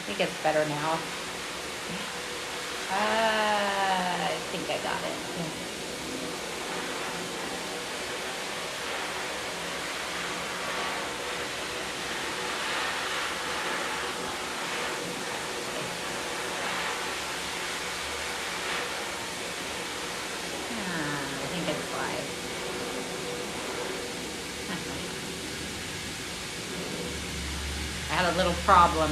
think it's better now. I think I got it. I think it's live. I had a little problem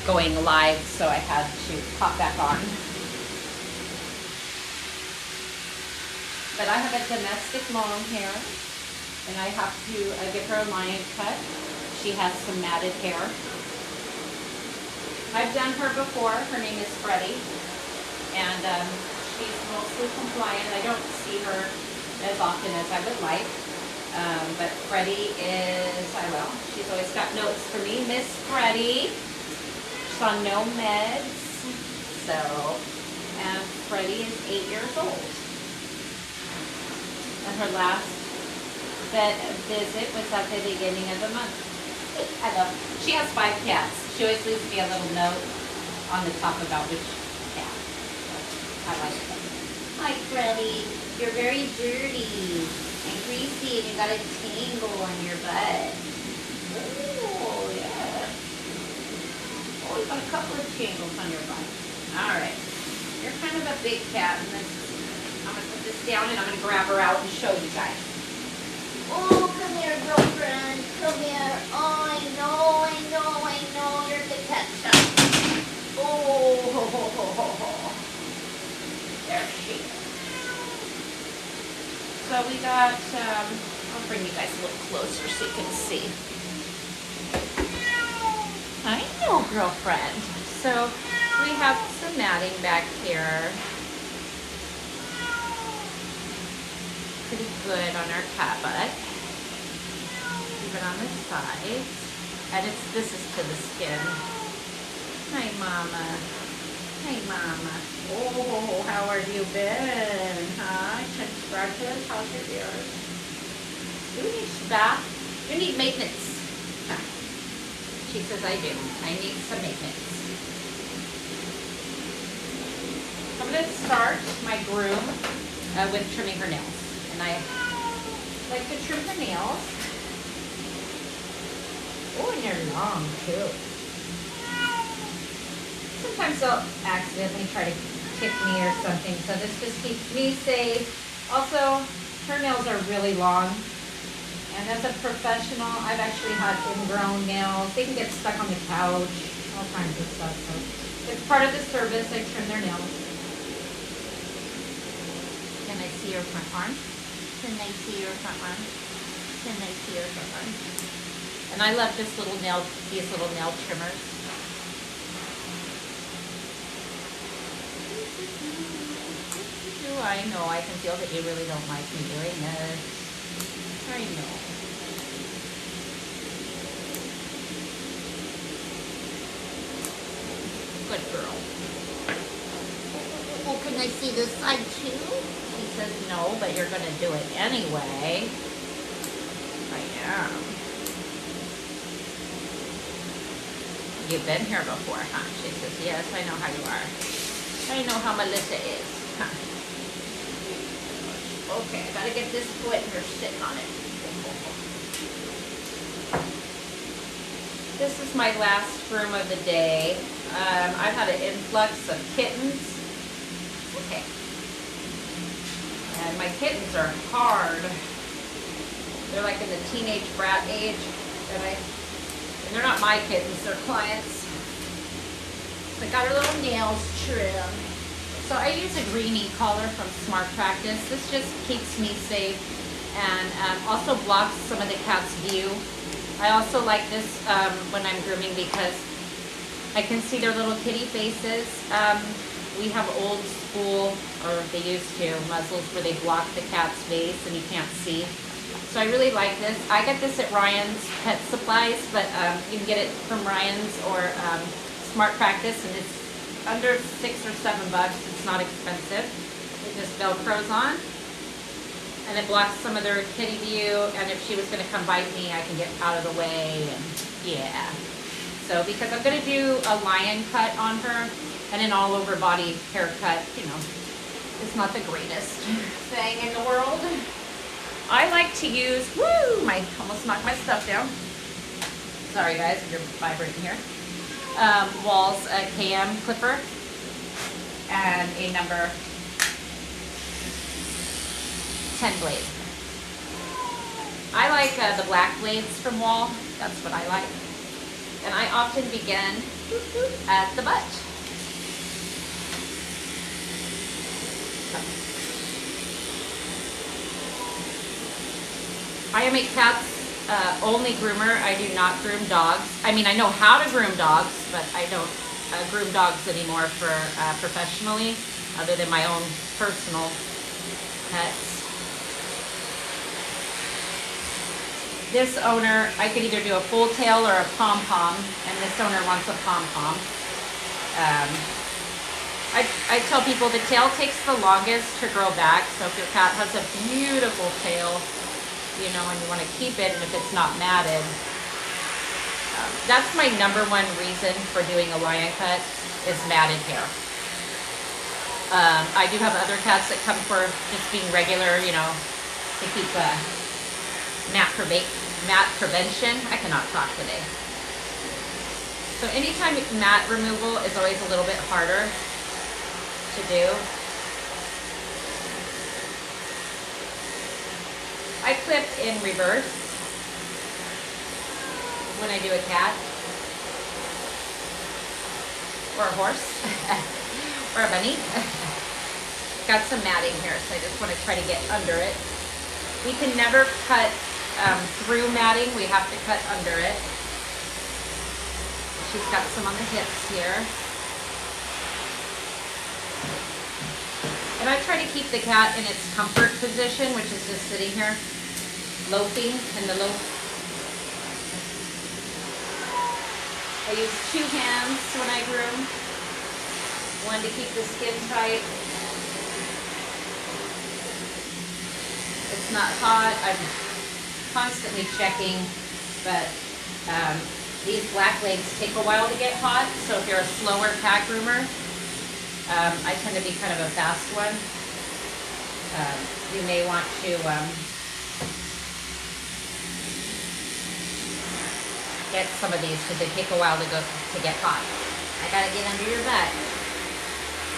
going live, so I had to pop back on. But I have a domestic long hair, and I have to give her a lion cut. She has some matted hair. I've done her before. Her name is Freddie, and she's mostly compliant. I don't see her as often as I would like, but Freddie is, she's always got notes for me. Miss Freddie. She's on no meds, so, and Freddie is 8 years old. And her last vet visit was at the beginning of the month. She has 5 cats. She always leaves me a little note on the top about which cat. I like it. Hi, Freddie. You're very dirty and greasy, and you got a tangle on your butt. Oh, yeah. Oh, you got a couple of tangles on your butt. All right. You're kind of a big cat, and this. I'm going to put this down and I'm going to grab her out and show you guys. Oh, come here, girlfriend. Come here. Oh, I know. You're the ketchup. Oh, there she is. So we got, I'll bring you guys a little closer so you can see. I know, girlfriend. So we have some matting back here. Pretty good on our cat butt, even on the sides, and this is to the skin. Hi, Mama. Oh, how have you been? Huh? Congratulations, how's your ears? Do you need a bath? You need maintenance. Huh. She says I do. I need some maintenance. I'm going to start my groom with trimming her nails. And I like to trim the nails. Oh, and they're long too. Sometimes they'll accidentally try to kick me or something, so this just keeps me safe. Also, her nails are really long. And as a professional, I've actually had ingrown nails. They can get stuck on the couch, all kinds of stuff. So it's part of the service. I trim their nails. Can I see your front arm? Can I see your front arm? Can I see your front arm? And I love these little nail trimmers. I know, I can feel that you really don't like me doing this. I know. Good girl. Oh, can I see this side too? He says no, but you're going to do it anyway. I am. You've been here before, huh? She says, yes, I know how you are. I know how Melissa is. Huh? Okay, I gotta get this foot and you're sitting on it. This is my last room of the day. I've had an influx of kittens. Okay. And my kittens are hard. They're like in the teenage brat age. And they're not my kittens, they're clients. So I got her little nails trimmed. So I use a greenie collar from Smart Practice. This just keeps me safe and also blocks some of the cat's view. I also like this when I'm grooming because I can see their little kitty faces. We have old school, or they used to, muzzles where they block the cat's face and you can't see. So I really like this. I get this at Ryan's Pet Supplies, but you can get it from Ryan's or Smart Practice, and it's under $6 or $7. It's not expensive. It just Velcros on, and it blocks some of their kitty view. And if she was going to come bite me, I can get out of the way. And yeah, so so because I'm going to do a lion cut on her and an all over body haircut. You know, it's not the greatest thing in the world. I like to use, almost knocked my stuff down. Sorry guys, if you're vibrating here. Walls KM clipper and a number 10 blade. I like the black blades from Wall. That's what I like. And I often begin at the butt. I am a cat's only groomer. I do not groom dogs. I mean, I know how to groom dogs, but I don't groom dogs anymore for professionally, other than my own personal pets. This owner, I could either do a full tail or a pom-pom, and this owner wants a pom-pom. I tell people the tail takes the longest to grow back, so if your cat has a beautiful tail, you know, and you want to keep it, and if it's not matted, that's my number one reason for doing a lion cut is matted hair. I do have other cats that come for just being regular, you know, to keep mat prevention. I cannot talk today. So anytime mat removal is always a little bit harder to do. I clip in reverse when I do a cat or a horse or a bunny. Got some matting here, so I just want to try to get under it. We can never cut through matting, we have to cut under it. She's got some on the hips here. And I try to keep the cat in its comfort position, which is just sitting here, loafing in the loaf. I use 2 hands when I groom. One to keep the skin tight. It's not hot. I'm constantly checking, but these black legs take a while to get hot, so if you're a slower cat groomer, I tend to be kind of a fast one. You may want to get some of these because they take a while to get hot. I gotta get under your butt.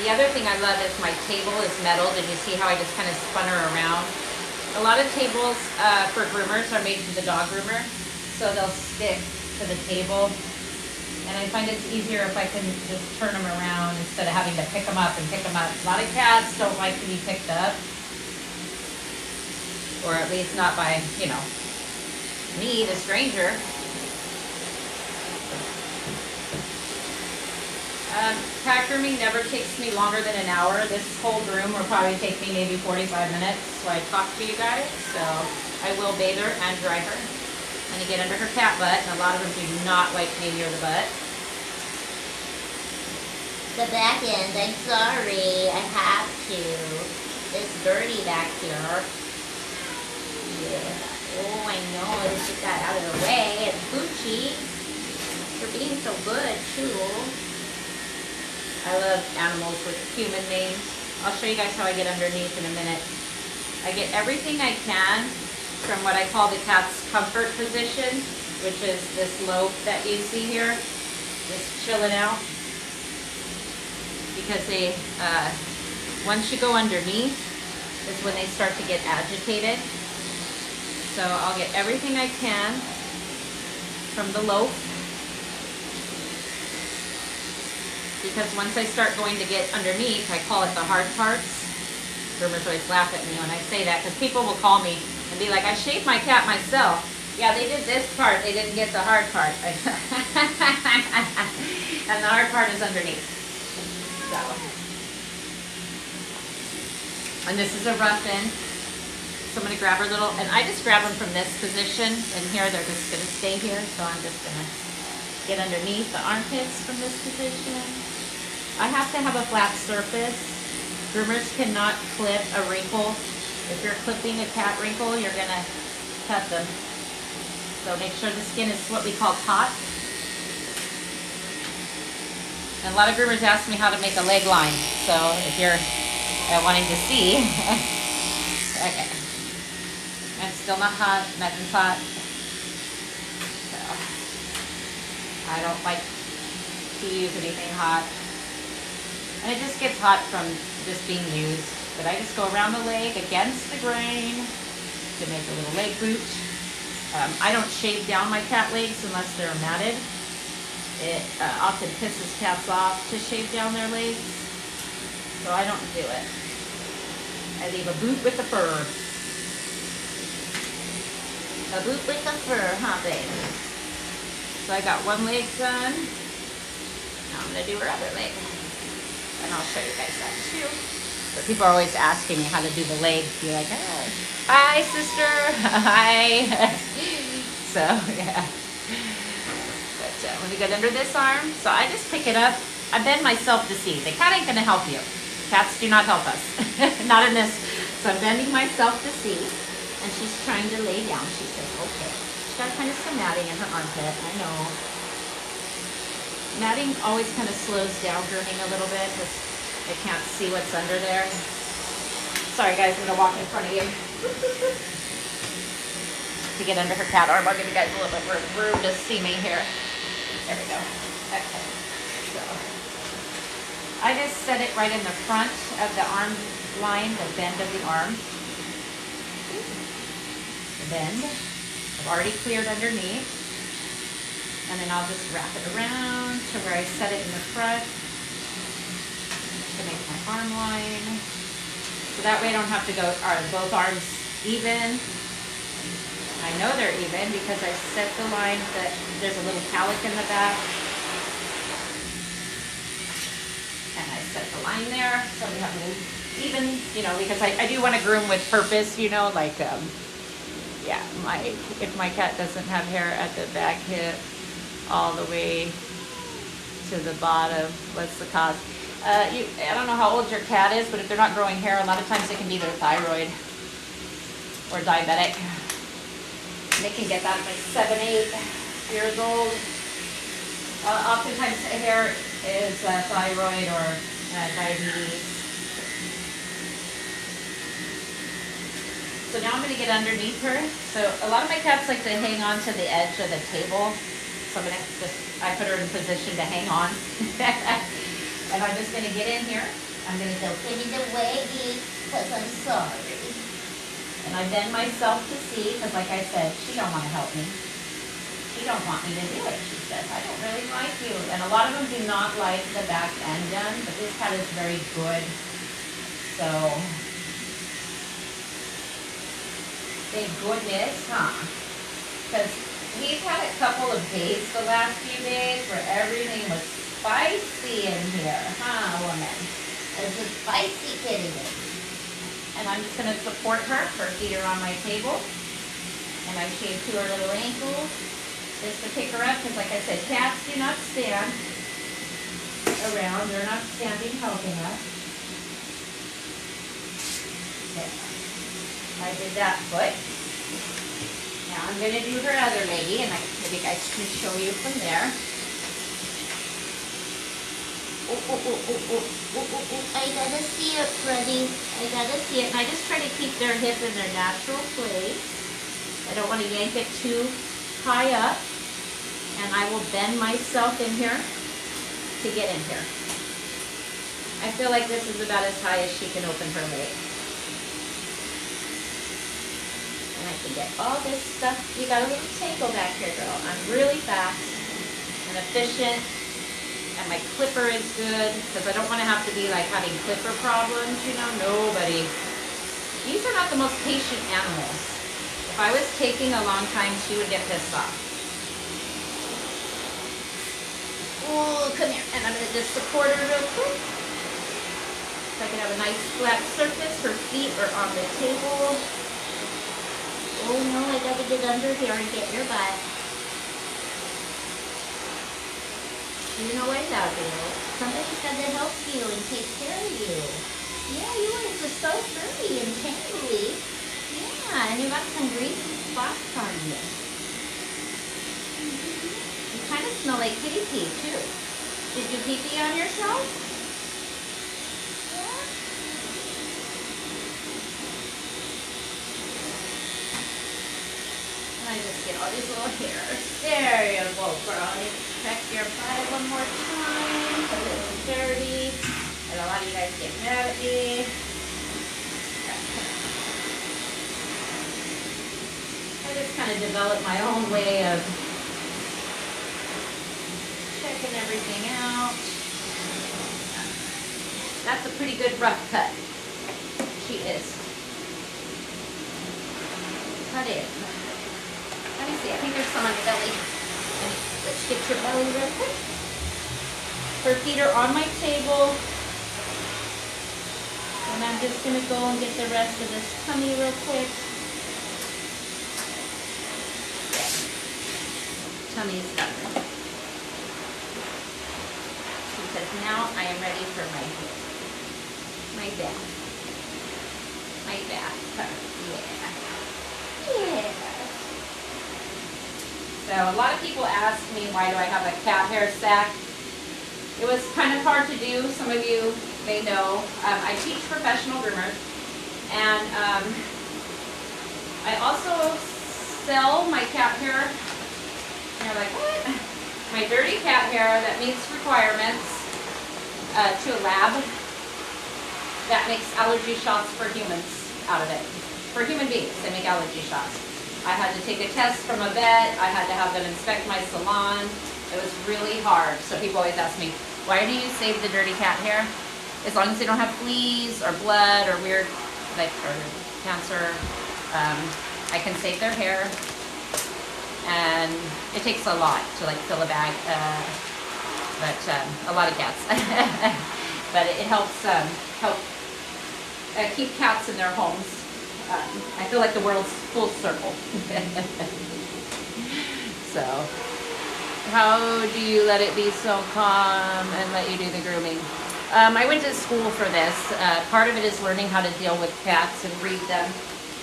The other thing I love is my table is metal. Did you see how I just kind of spun her around? A lot of tables for groomers are made for the dog groomer, so they'll stick to the table. And I find it's easier if I can just turn them around instead of having to pick them up and pick them up. A lot of cats don't like to be picked up. Or at least not by, you know, me, the stranger. Cat grooming never takes me longer than an hour. This whole groom will probably take me maybe 45 minutes. So I talk to you guys. So I will bathe her and dry her. And to get under her cat butt, and a lot of them do not like being near the butt. The back end, I'm sorry, I have to. It's dirty back here. Yeah. Oh, I know, let's get that out of the way. It's Gucci. You're being so good, too. I love animals with human names. I'll show you guys how I get underneath in a minute. I get everything I can from what I call the cat's comfort position, which is this loaf that you see here, just chilling out. Because they, once you go underneath, is when they start to get agitated. So I'll get everything I can from the loaf. Because once I start going to get underneath, I call it the hard parts. Groomers always laugh at me when I say that, because people will call me and be like, I shaved my cat myself. Yeah, they did this part, they didn't get the hard part. And the hard part is underneath. So. And this is a rough end. So I'm going to grab her little, and I just grab them from this position, and here they're just going to stay here. So I'm just going to get underneath the armpits from this position. I have to have a flat surface. Groomers cannot clip a wrinkle. If you're clipping a cat wrinkle, you're going to cut them. So make sure the skin is what we call taut. And a lot of groomers ask me how to make a leg line. So if you're wanting to see, okay. And it's still not hot, nothing's hot. So I don't like to use anything hot. And it just gets hot from just being used. But I just go around the leg against the grain to make a little leg boot. I don't shave down my cat legs unless they're matted. It often pisses cats off to shave down their legs, so I don't do it. I leave a boot with the fur. A boot with the fur, huh, babe? So I got one leg done. Now I'm gonna do her other leg, and I'll show you guys that too. But people are always asking me how to do the leg. Be like, oh, hi, sister, hi. So yeah. Let me get under this arm. So I just pick it up. I bend myself to see. The cat ain't gonna help you. Cats do not help us. Not in this. So I'm bending myself to see. And she's trying to lay down. She says, okay. She's got kind of some matting in her armpit. I know. Matting always kind of slows down grooming a little bit because I can't see what's under there. Sorry guys, I'm gonna walk in front of you. To get under her cat arm, I'll give you guys a little bit more room to see me here. There we go. Okay. So I just set it right in the front of the arm line, the bend of the arm. The bend. I've already cleared underneath. And then I'll just wrap it around to where I set it in the front to make my arm line. So that way I don't have to go, are both arms even? I know they're even because I set the line that there's a little calic in the back. And I set the line there so we have even, you know, because I do want to groom with purpose, you know, like, yeah, if my cat doesn't have hair at the back hip all the way to the bottom, what's the cause? I don't know how old your cat is, but if they're not growing hair, a lot of times it can be their thyroid or diabetic. They can get that at like 7, 8 years old. Oftentimes hair is thyroid or diabetes. So now I'm going to get underneath her. So a lot of my cats like to hang on to the edge of the table. So I'm going to just, I put her in position to hang on. And I'm just going to get in here. I'm going to go, give me the waggy, because I'm sorry. And I bend myself to see, because like I said, she don't want to help me. She don't want me to do it. She says, I don't really like you. And a lot of them do not like the back end done, but this cat is very good. So, thank goodness, huh? Because we've had a couple of days the last few days where everything was spicy in here, huh, woman? It's a spicy kitty. And I'm just going to support her. Her feet are on my table. And I shave to her little ankles just to pick her up. Because like I said, cats do not stand around. They're not standing helping us. Okay. I did that foot. Now I'm going to do her other lady. And maybe you guys can show you from there. I gotta see it, Freddie. I gotta see it. And I just try to keep their hip in their natural place. I don't want to yank it too high up. And I will bend myself in here to get in here. I feel like this is about as high as she can open her leg. And I can get all this stuff. You got a little tangle back here, girl. I'm really fast and efficient. And my clipper is good, because I don't want to have to be like having clipper problems, you know, nobody. These are not the most patient animals. If I was taking a long time, she would get pissed off. Oh, come here. And I'm going to just support her real quick. So I can have a nice flat surface. Her feet are on the table. Oh no, I got to get under here and get your butt. You know what I do? Somebody's got to help you and take care of you. Yeah, you are just so furry and tangly. Yeah, and you got some greasy spots on you. You kind of smell like kitty pee, too. Did you pee-pee on yourself? And I just get all these little hairs. There you go, girl. Check your butt one more time because it's dirty. And a lot of you guys get mad at me. I just kind of developed my own way of checking everything out. That's a pretty good rough cut. She is. Cut in. Let me see. I think there's some on your belly. Let's get your belly real quick. Her feet are on my table. And I'm just going to go and get the rest of this tummy real quick. Tummy's done. Because now I am ready for my bath. My bath. Yeah. So a lot of people ask me, why do I have a cat hair sack? It was kind of hard to do. Some of you may know. I teach professional groomers. And I also sell my cat hair. And you're like, what? My dirty cat hair that meets requirements to a lab that makes allergy shots for humans out of it. For human beings, they make allergy shots. I had to take a test from a vet. I had to have them inspect my salon. It was really hard. So people always ask me, why do you save the dirty cat hair? As long as they don't have fleas or blood or weird, like, or cancer, I can save their hair. And it takes a lot to like fill a bag, but a lot of cats. But it helps keep cats in their homes. I feel like the world's full circle. So, how do you let it be so calm and let you do the grooming? I went to school for this. Part of it is learning how to deal with cats and read them.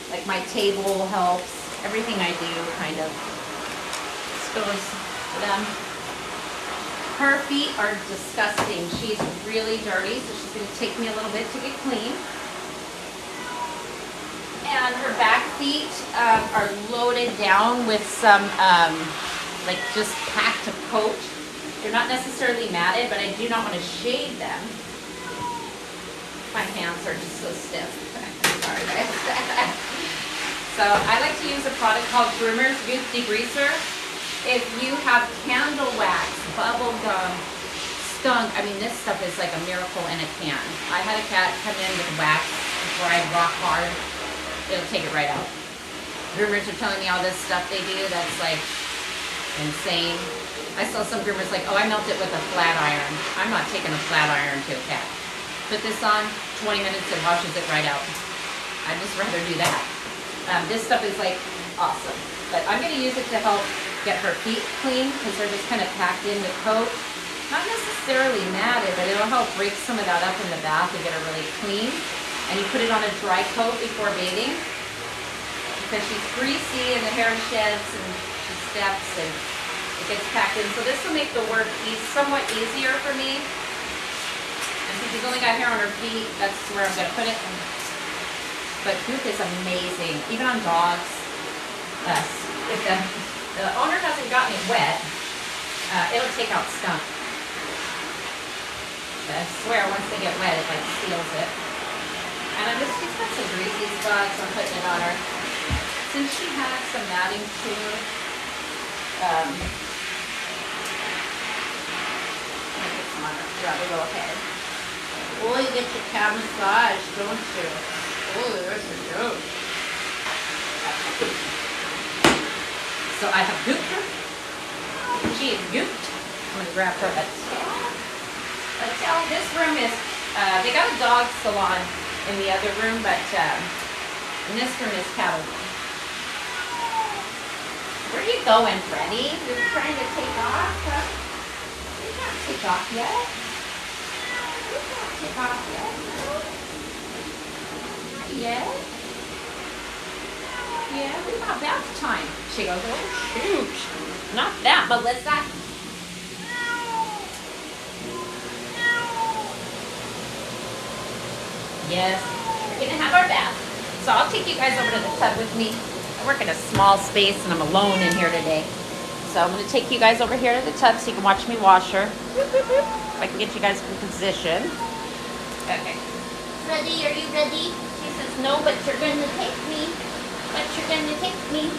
Like my table helps. Everything I do kind of goes for them. Her feet are disgusting. She's really dirty, so she's going to take me a little bit to get clean. And her back feet are loaded down with some, like just packed a coat. They're not necessarily matted, but I do not want to shade them. My hands are just so stiff. Sorry guys. So I like to use a product called Groomer's Youth Degreaser. If you have candle wax, bubble gum, skunk, I mean this stuff is like a miracle in a can. I had a cat come in with wax before I rock hard. It'll take it right out. Groomers are telling me all this stuff they do that's like insane. I saw some groomers like, oh, I melt it with a flat iron. I'm not taking a flat iron to a cat. Put this on, 20 minutes, it washes it right out. I'd just rather do that. This stuff is like awesome. But I'm going to use it to help get her feet clean because they're just kind of packed in with coat. Not necessarily matted, but it'll help break some of that up in the bath and get her really clean. And you put it on a dry coat before bathing because she's greasy and the hair sheds and she steps and it gets packed in. So this will make the work somewhat easier for me. And since she's only got hair on her feet, that's where I'm going to put it. But goop is amazing, even on dogs. If the owner hasn't gotten it wet, it'll take out skunk. But I swear, once they get wet, it like seals it. And she's got some greasy spots. I'm putting it on her. Since she has some matting too, I'm gonna put some on her throughout the little head. Oh, you get your cat massage, don't you? Oh, there's a joke. So I have gooped her. She is gooped. I'm gonna grab her a tail. This room is, they got a dog salon in the other room, but in this room is cattle room. Where are you going, Freddy? You're trying to take off? You can't take off yet. You can't take off yet. Not yet. Yeah, we got bath time. She goes, oh shoot. Not that, Melissa. Yes, we're gonna have our bath. So I'll take you guys over to the tub with me. I work in a small space and I'm alone in here today. So I'm gonna take you guys over here to the tub so you can watch me wash her. If I can get you guys in position. Okay. Ready? Are you ready? She says, no, but you're gonna take me. But you're gonna take me.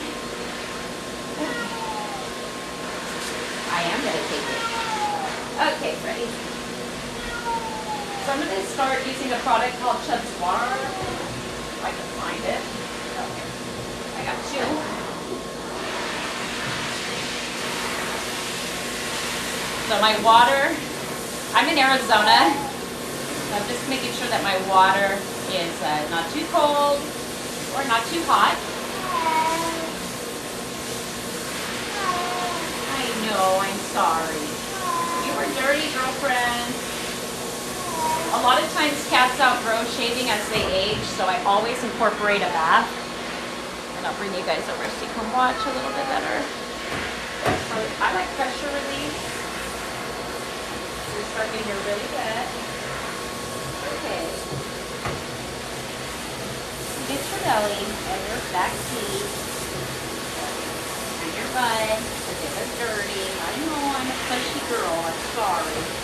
I am gonna take it. Okay, Freddie. So I'm going to start using a product called Chubb's Bar. If I can find it. Okay. I got two. So my water, I'm in Arizona. So I'm just making sure that my water is not too cold or not too hot. I know, I'm sorry. You were dirty, girlfriend. A lot of times cats outgrow shaving as they age, so I always incorporate a bath. And I'll bring you guys over so you can watch a little bit better. So I like pressure release. You're starting to get really wet. Okay. Get your belly and your back teeth and your butt. Because it was dirty. I know I'm a pushy girl. I'm sorry.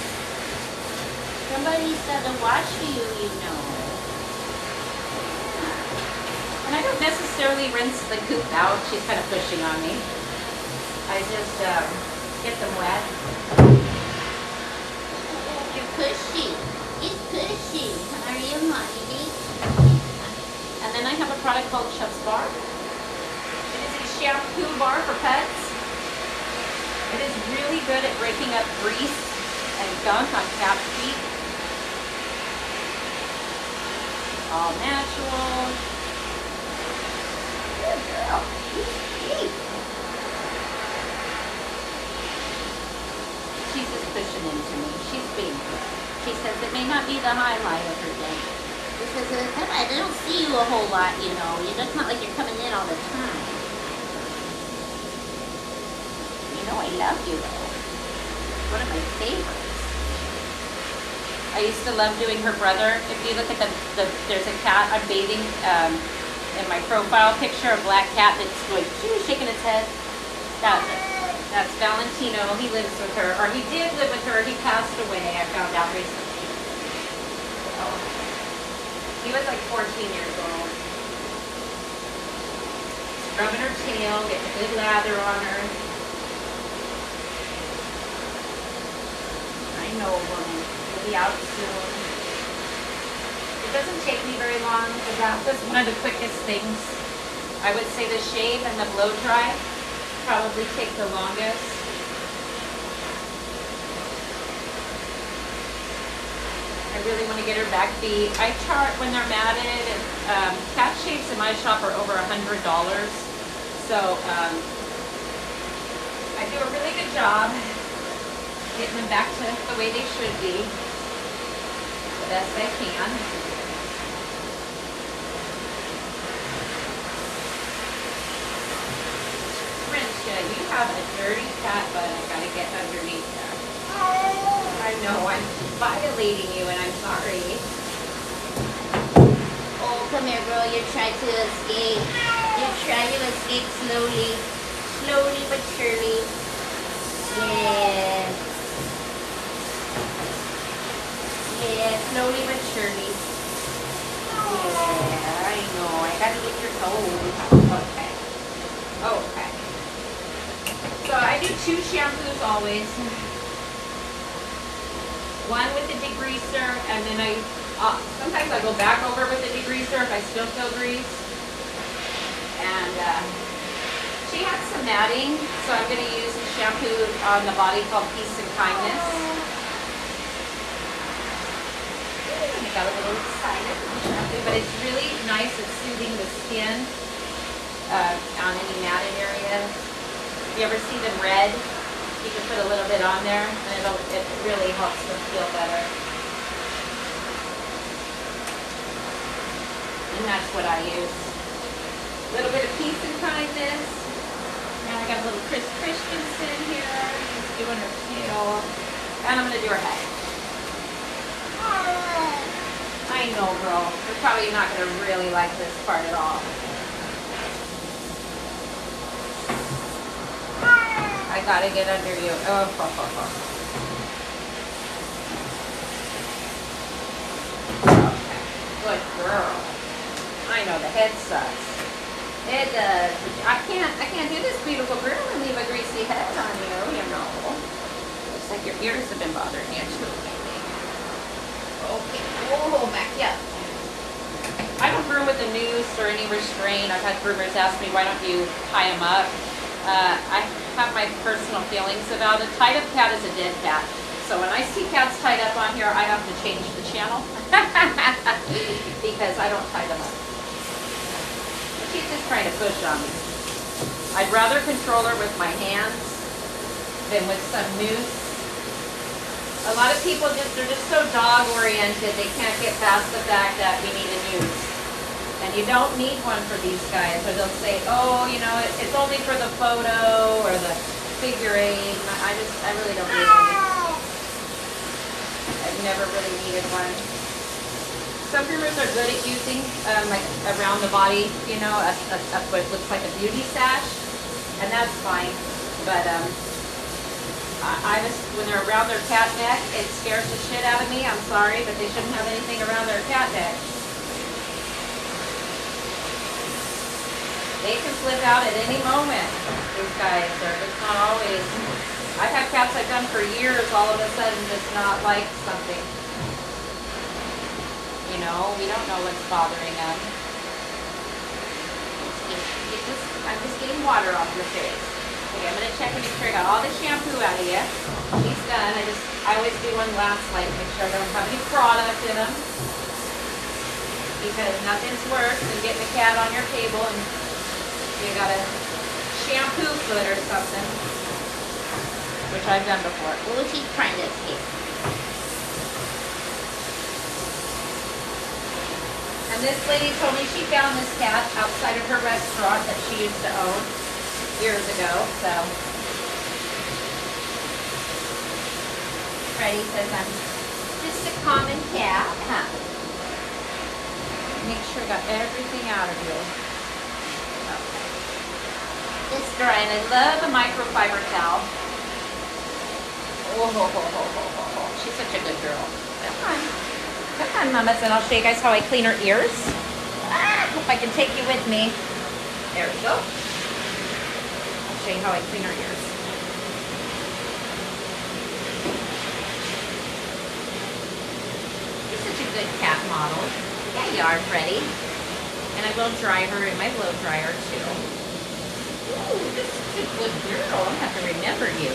Somebody's gotta watch you, you know. And I don't necessarily rinse the coop out. She's kind of pushing on me. I just get them wet. You're pushy. He's pushy. Are you, Mommy? And then I have a product called Chubb's Bar. It is a shampoo bar for pets. It is really good at breaking up grease and gunk on cat feet. All natural. Good girl. She's just pushing into me. She's being good. She says it may not be the highlight of her day. She says, I don't see you a whole lot, you know. It's not like you're coming in all the time. You know I love you though. One of my favorites. I used to love doing her brother. If you look at there's a cat I'm bathing in my profile picture, a black cat that's like shaking its head. That's Valentino. He lives with her, or he did live with her. He passed away. I found out recently. Oh. He was like 14 years old. Rubbing her tail, getting a good lather on her. I know, woman. Be out soon. It doesn't take me very long. The bath is one of the quickest things. I would say the shave and the blow dry probably take the longest. I really want to get her back feet. I chart when they're matted, and cat shaves in my shop are over $100. So I do a really good job getting them back to the way they should be. Best I can. Frenchia, you have a dirty cat butt. I gotta get underneath that. I know I'm violating you and I'm sorry. Oh, come here, girl. You're trying to escape. You're trying to escape slowly. Slowly but surely. Yeah. Yeah, slowly but surely. Yeah, I know. I gotta get your toes. Okay. Okay. So I do 2 shampoos always. One with the degreaser, and then sometimes I go back over with the degreaser if I still feel grease. And she has some matting, so I'm going to use a shampoo on the body called Peace and Kindness. I got a little excited with the shampoo, but it's really nice at soothing the skin on any matted areas. If you ever see them red, you can put a little bit on there, and it really helps them feel better. And that's what I use. A little bit of Peace and Kindness. And I got a little Chris Christensen here. He's doing her tail. And I'm going to do her head. I I know, girl. You're probably not going to really like this part at all. I got to get under you. Oh, Okay. Good girl. I know the head sucks. It does. I can't do this, beautiful girl, and leave a greasy head on you, you know. Looks like your ears have been bothering you too, maybe. Okay. Oh, back you up. I don't groom with a noose or any restraint. I've had groomers ask me, why don't you tie them up? I have my personal feelings about it. Tied up cat is a dead cat. So when I see cats tied up on here, I have to change the channel because I don't tie them up. She's just trying to push on me. I'd rather control her with my hands than with some noose. A lot of people they're just so dog oriented, they can't get past the fact that we need a noose. And you don't need one for these guys, or they'll say, oh, you know, it's only for the photo or the figure eight. I really don't need one. I've never really needed one. Some groomers are good at using like around the body, you know, what looks like a beauty sash, and that's fine. But I just, when they're around their cat neck, it scares the shit out of me. I'm sorry, but they shouldn't have anything around their cat neck. They can slip out at any moment. These guys, it's not always. I've had cats I've done for years, all of a sudden just not like something. You know, we don't know what's bothering them. I'm just getting water off your face. Okay, I'm going to check and make sure I got all the shampoo out of you. She's done. I always do one last wipe, make sure I don't have any product in them. Because nothing's worse than getting a cat on your table and you got a shampoo foot or something. Which I've done before. Oh, she's trying to escape. And this lady told me she found this cat outside of her restaurant that she used to own years ago, so. Freddie says I'm just a common cat, huh? Make sure I got everything out of you. Okay. This dry, and I love a microfiber towel. Oh, she's such a good girl. Come on. Come on, mamas, and I'll show you guys how I clean her ears. Hope I can take you with me. There we go. I'll show you how I clean her ears. You're such a good cat model. Yeah, you are, Freddie. And I will dry her in my blow dryer, too. Ooh, this is a good girl. I'm going to have to remember you.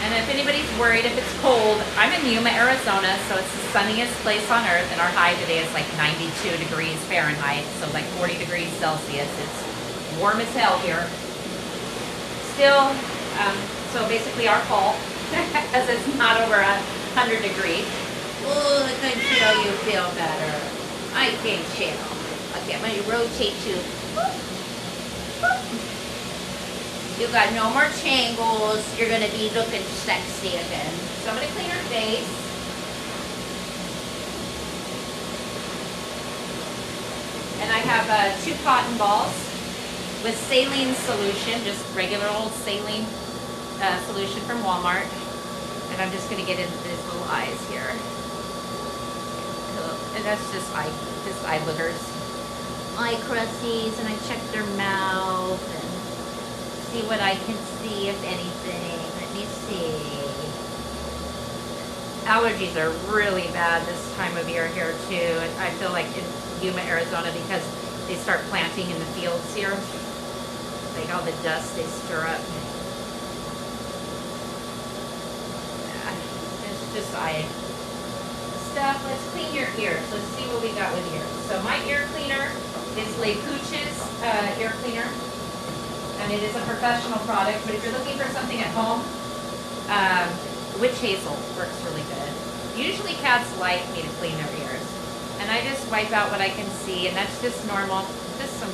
And if anybody's worried if it's cold, I'm in Yuma, Arizona, so it's the sunniest place on earth, and our high today is like 92 degrees Fahrenheit, so like 40 degrees Celsius. It's warm as hell here. Still, so basically our fault, because it's not over 100 degrees. Oh, I can tell you feel better. I can tell. Okay, I'm going to rotate you. You got no more tangles. You're going to be looking sexy again. So I'm going to clean her face. And I have 2 cotton balls with saline solution, just regular old saline solution from Walmart. And I'm just going to get into these little eyes here. And that's just eye boogers. Eye crusties, and I check their mouth and see what I can see, if anything. Let me see. Allergies are really bad this time of year here too, and I feel like in Yuma, Arizona, because they start planting in the fields here, like all the dust they stir up. It's just eye stuff. Let's clean your ears. Let's see what we got with ears. So my ear cleaner is Le Pooch's ear cleaner. And it is a professional product, but if you're looking for something at home, witch hazel works really good. Usually cats like me to clean their ears. And I just wipe out what I can see, and that's just normal, just some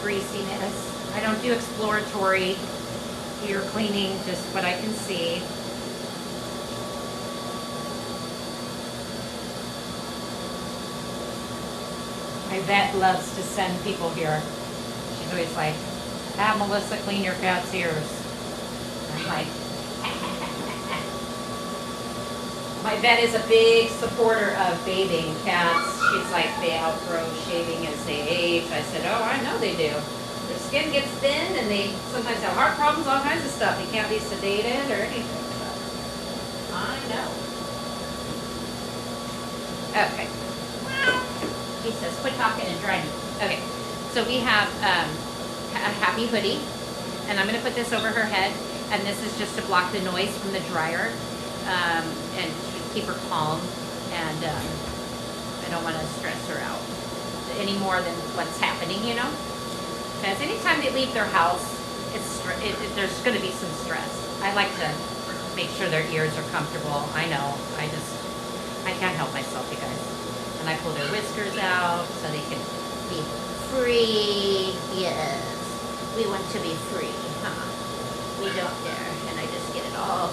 greasiness. I don't do exploratory ear cleaning, just what I can see. My vet loves to send people here. She's always like, have Melissa clean your cat's ears. I'm like, my vet is a big supporter of bathing cats. She's like, they outgrow shaving as they age. I said, oh, I know they do. Their skin gets thin and they sometimes have heart problems, all kinds of stuff. They can't be sedated or anything. I know. Okay. He says, quit talking and dry me. Okay, so we have a happy hoodie, and I'm going to put this over her head, and this is just to block the noise from the dryer, and keep her calm, and I don't want to stress her out any more than what's happening, you know? Because anytime they leave their house, there's going to be some stress. I like to make sure their ears are comfortable. I know, I can't help myself, you guys. And I pull their whiskers out so they can be free. Yes, we want to be free, huh? We don't dare. And I just get it all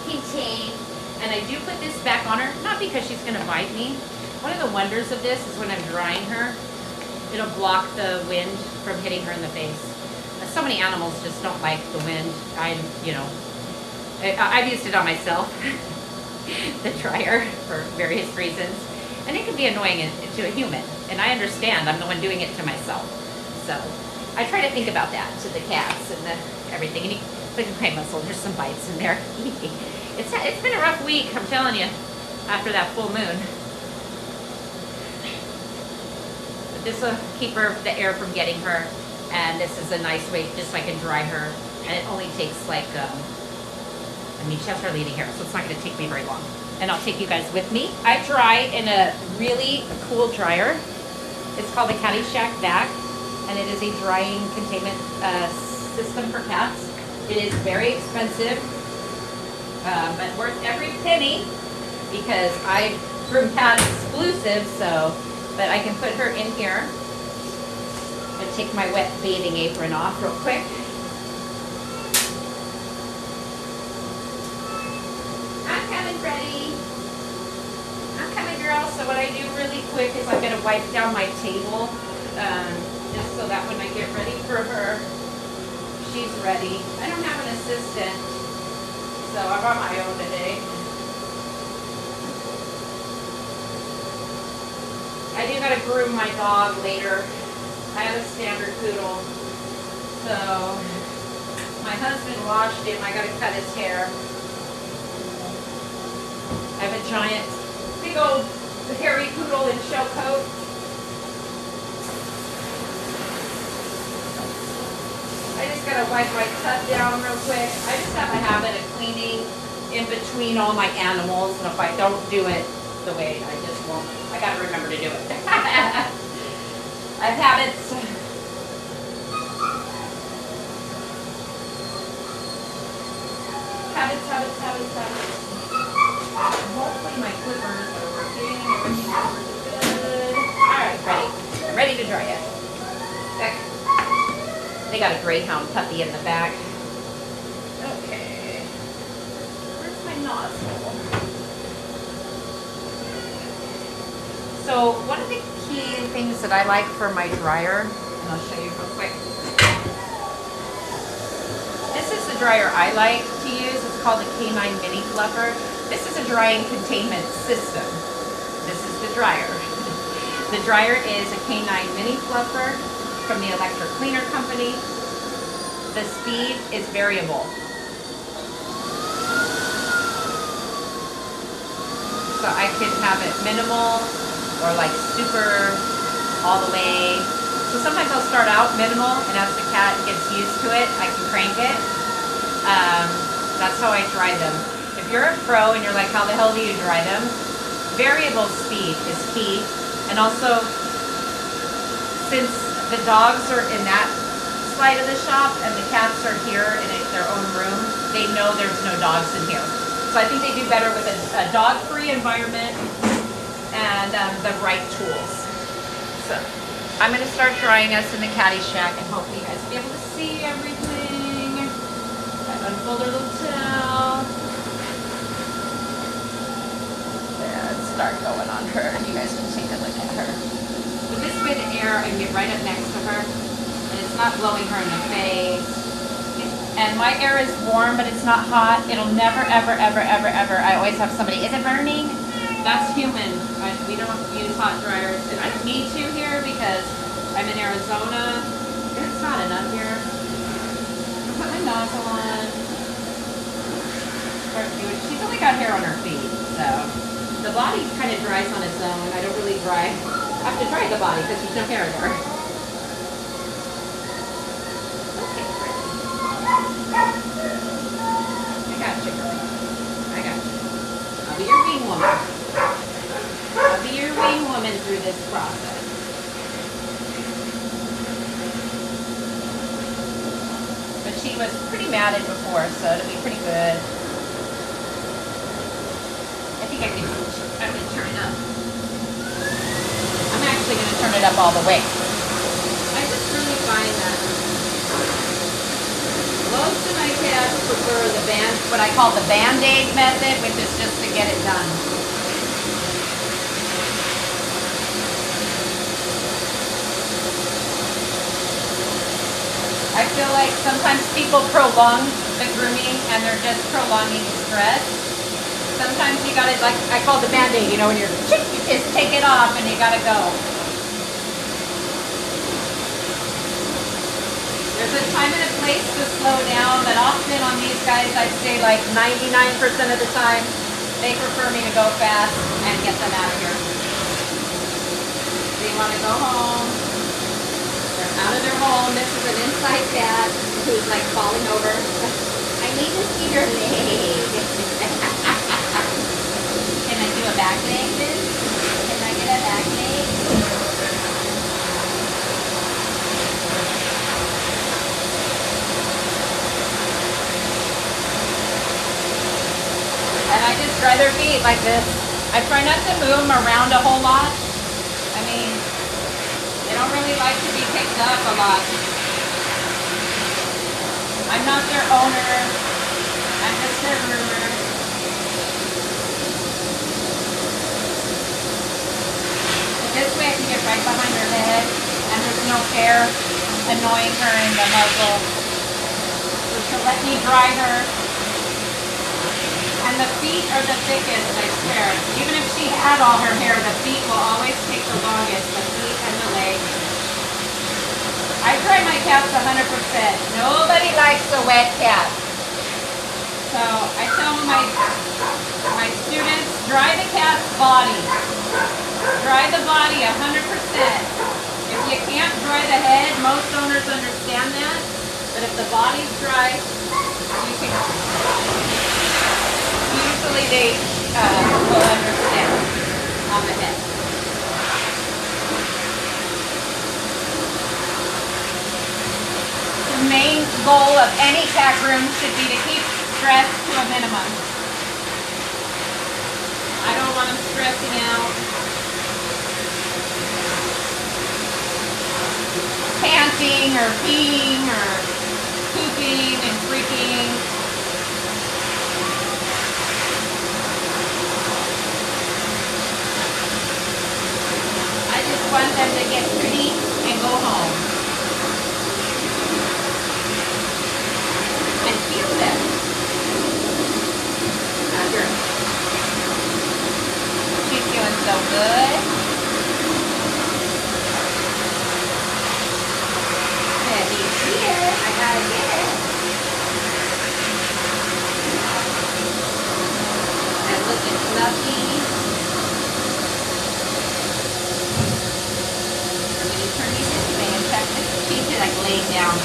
contained. And I do put this back on her, not because she's going to bite me. One of the wonders of this is when I'm drying her, it'll block the wind from hitting her in the face. So many animals just don't like the wind. I've used it on myself, the dryer, for various reasons. And it can be annoying to a human. And I understand, I'm the one doing it to myself. So I try to think about that to the cats and everything. And look at my muscle, there's some bites in there. It's been a rough week, I'm telling you, after that full moon. But this will keep the air from getting her. And this is a nice way, just so I can dry her. And it only takes like, she has her leading hair, so it's not going to take me very long. And I'll take you guys with me. I dry in a really cool dryer. It's called the Caddyshack Vac, and it is a drying containment system for cats. It is very expensive, but worth every penny because I groom cats exclusive. But I can put her in here. I'm gonna take my wet bathing apron off real quick. Ready. I'm coming, girl. So what I do really quick is I'm going to wipe down my table, just so that when I get ready for her, she's ready. I don't have an assistant, so I'm on my own today. I do got to groom my dog later. I have a standard poodle, so my husband washed him. I got to cut his hair. I have a giant, big old hairy poodle in shell coat. I just gotta wipe my tub down real quick. I just have a habit of cleaning in between all my animals, and if I don't do it the way, I just won't. I gotta remember to do it. I have habits. Habits. Hopefully my clippers are working. Everything's working good. Alright, ready. I'm ready to dry it. Okay. They got a greyhound puppy in the back. Okay. Where's my nozzle? So one of the key things that I like for my dryer, and I'll show you real quick. This is the dryer I like to use. It's called the K9 Mini Fluffer. This is a drying containment system. This is the dryer. The dryer is a K9 Mini Fluffer from the Electric Cleaner Company. The speed is variable. So I can have it minimal or like super all the way. So sometimes I'll start out minimal, and as the cat gets used to it, I can crank it. That's how I dry them. If you're a pro and you're like, how the hell do you dry them? Variable speed is key. And also, since the dogs are in that side of the shop and the cats are here in their own room, they know there's no dogs in here. So I think they do better with a dog-free environment and the right tools. So I'm going to start drying us in the Caddyshack, and hopefully you guys will be able to see everything. Hold her little tail. Yeah, let's start going on her. You guys can take a look at her. But this way the air, I can get right up next to her. And it's not blowing her in the face. And my air is warm, but it's not hot. It'll never, ever, ever, ever, ever. I always have somebody, is it burning? That's human. We don't use hot dryers. And I don't need to here because I'm in Arizona. It's hot enough here. I'll put my nozzle on. She's only got hair on her feet, so the body kind of dries on its own. I don't really I have to dry the body because there's no hair there. Okay, I got you, girl. I got you. I'll be your wing woman. I'll be your wing woman through this process. But she was pretty matted before, so it'll be pretty good. I think I can turn it up. I'm actually going to turn it up all the way. I just really find that most of my cats prefer what I call the Band-Aid method, which is just to get it done. I feel like sometimes people prolong the grooming and they're just prolonging stress. Sometimes you gotta, like I call the Band-Aid, you know, when you just take it off and you gotta go. There's a time and a place to slow down, but often on these guys, I'd say like 99% of the time, they prefer me to go fast and get them out of here. They wanna go home. They're out of their home. This is an inside cat who's like falling over. I need to see your leg. Can I do a back leg, Liz? Can I get a back leg? And I just dry their feet like this. I try not to move them around a whole lot. I mean, they don't really like to be picked up a lot. I'm not their owner. I'm just their groomer. This way I can get right behind her head and there's no hair annoying her in the muzzle. So she'll let me dry her. And the feet are the thickest, I swear. Even if she had all her hair, the feet will always take the longest, the feet and the legs. I dry my cats 100%. Nobody likes a wet cat. So I tell my students, dry the cat's body. Dry the body 100%. If you can't dry the head, most owners understand that. But if the body's dry, you can. Usually they will understand on the head. The main goal of any cat groom should be to keep stress to a minimum. I don't want them stressing out. Panting or peeing or pooping and freaking. I just want them to get pretty and go home. And feel them. Now girl. She's feeling so good. I gotta get it. And looking fluffy. I'm going to turn you this way and check this. She's like laying down.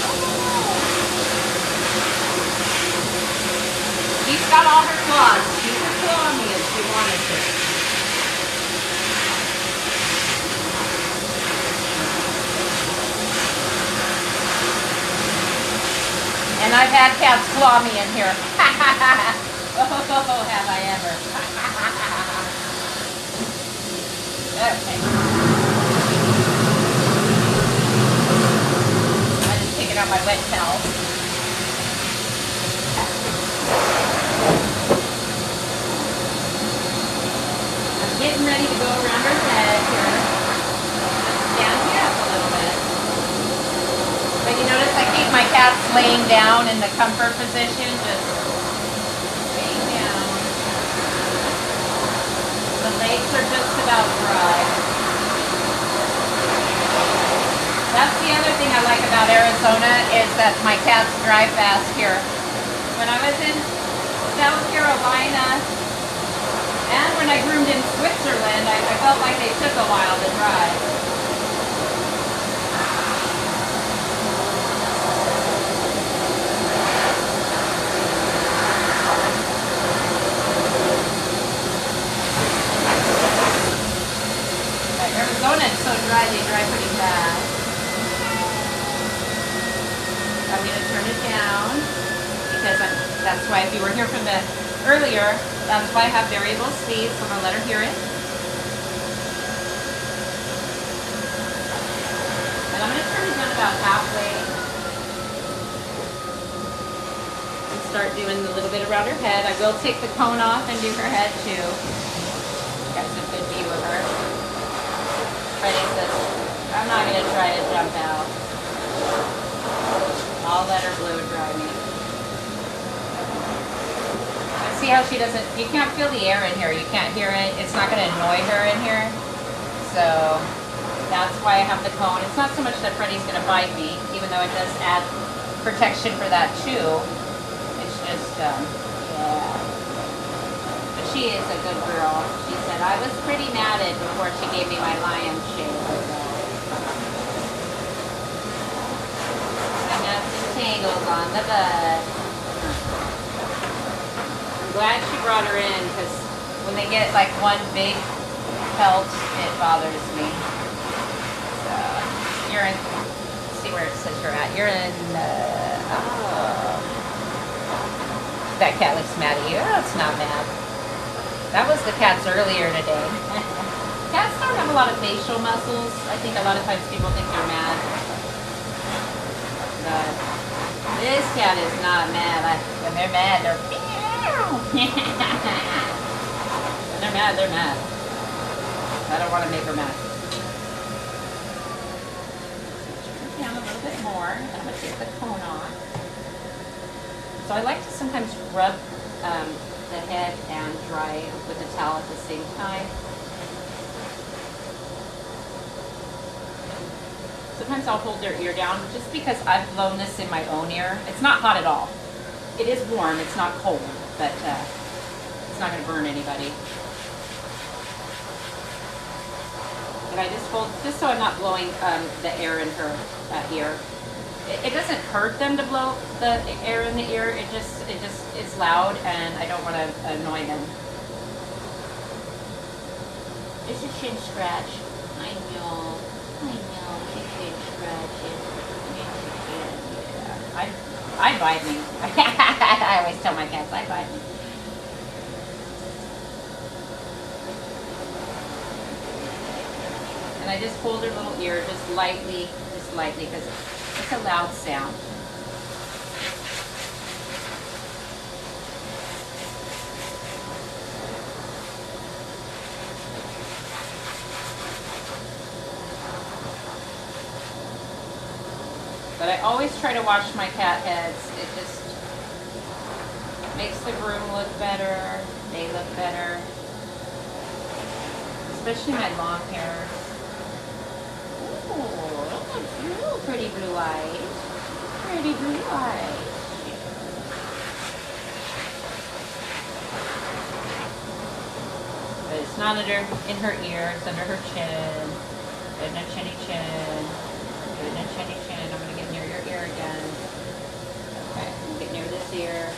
She's got all her claws. She could claw me if she wanted to. And I've had cats claw me in here. Oh, have I ever. Okay. I'm just taking out my wet towel. cat's laying down in the comfort position, just laying down. The legs are just about dry. That's the other thing I like about Arizona is that my cats dry fast here. When I was in South Carolina and when I groomed in Switzerland, I felt like they took a while to dry. Arizona is so dry, they dry pretty fast. I'm going to turn it down because that's why if you were here from the earlier, that's why I have variable speed, so I'm going to let her hear it. And I'm going to turn it down about halfway and start doing a little bit around her head. I will take the cone off and do her head too. Got some good view of her. Freddie says, I'm not going to try to jump out. I'll let her blow dry me. See how she doesn't, you can't feel the air in here. You can't hear it. It's not going to annoy her in here. So that's why I have the cone. It's not so much that Freddie's going to bite me, even though it does add protection for that too. It's just, yeah. But she is a good girl. She said, I was pretty matted before she gave me my lion's shave. I got some tangles on the butt. I'm glad she brought her in because when they get like one big pelt, it bothers me. So you're in, see where it says you're at. You're in, oh. That cat looks mad at you. Oh, it's not mad. That was the cats earlier today. Cats don't have a lot of facial muscles. I think a lot of times people think they're mad. But this cat is not mad. When they're mad, they're when they're mad, they're mad. I don't want to make her mad. Turn it down a little bit more. I'm going to take the cone off. So I like to sometimes rub the head and dry with the towel at the same time. Sometimes I'll hold their ear down just because I've blown this in my own ear. It's not hot at all. It is warm, it's not cold, but it's not going to burn anybody. And I just hold, just so I'm not blowing the air in her ear. It doesn't hurt them to blow the air in the ear. It just is loud, and I don't want to annoy them. It's a chin scratch. I know. It's a chin scratch. Yeah. I bite me. I always tell my cats I bite me. And I just hold her little ear just lightly, because it's a loud sound. But I always try to wash my cat heads. It just makes the groom look better. They look better. Especially my long hair. Ooh, pretty blue eyes. Pretty blue eyes. But it's not in her ear. It's under her chin. In her chinny chin. In her chinny chin. I'm going to get near your ear again. Okay, get near this ear.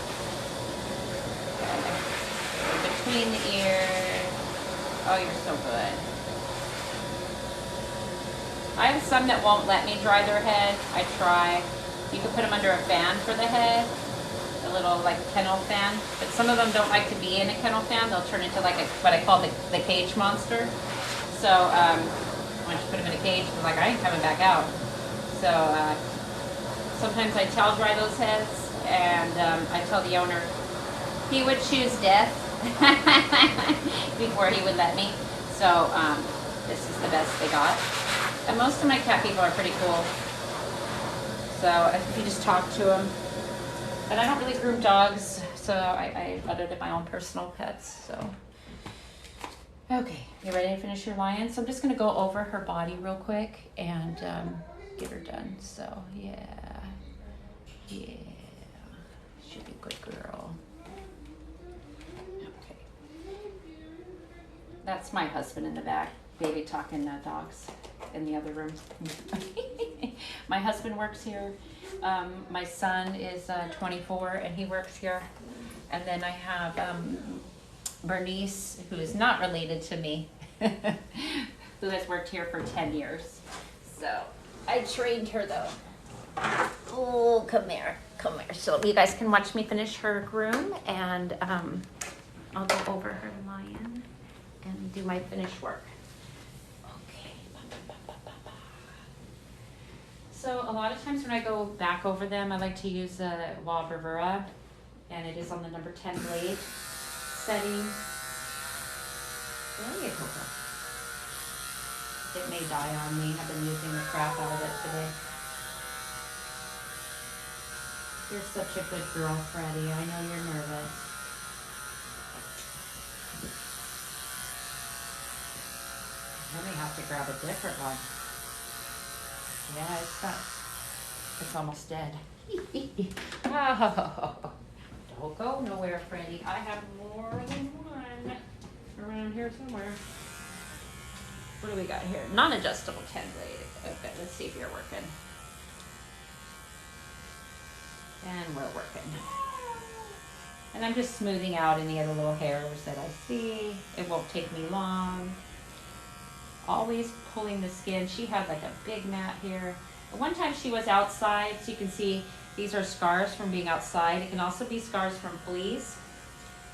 Okay. In between the ears. Oh, you're so good. I have some that won't let me dry their head. I try. You can put them under a fan for the head, a little like kennel fan. But some of them don't like to be in a kennel fan. They'll turn into like what I call the cage monster. So once you put them in a cage, they're like, I ain't coming back out. So sometimes I towel dry those heads, and I tell the owner he would choose death before he would let me. So this is the best they got. And most of my cat people are pretty cool. So if you just talk to them. But I don't really groom dogs, so other than my own personal pets, so. Okay, you ready to finish your lion? So I'm just gonna go over her body real quick and get her done. So yeah, she'll be a good girl. Okay, that's my husband in the back, baby talking dogs in the other room. My husband works here. My son is 24 and he works here. And then I have Bernice, who is not related to me, who has worked here for 10 years. So I trained her though. Oh, come here, come here. So you guys can watch me finish her groom, and I'll go over her lion and do my finished work. Okay. So a lot of times when I go back over them, I like to use a Wa Bravura, and it is on the number 10 blade setting. There you go. It may die on me. I've been using the crap out of it today. You're such a good girl, Freddie. I know you're nervous. I may have to grab a different one. Yeah, it's almost dead. Oh, don't go nowhere, Freddie. I have more than one around here somewhere. What do we got here? Non-adjustable 10 blade. Okay, let's see if you're working. And we're working. And I'm just smoothing out any other little hairs that I see. It won't take me long. Always pulling the skin. She had like a big mat here. One time she was outside, so you can see these are scars from being outside. It can also be scars from fleas.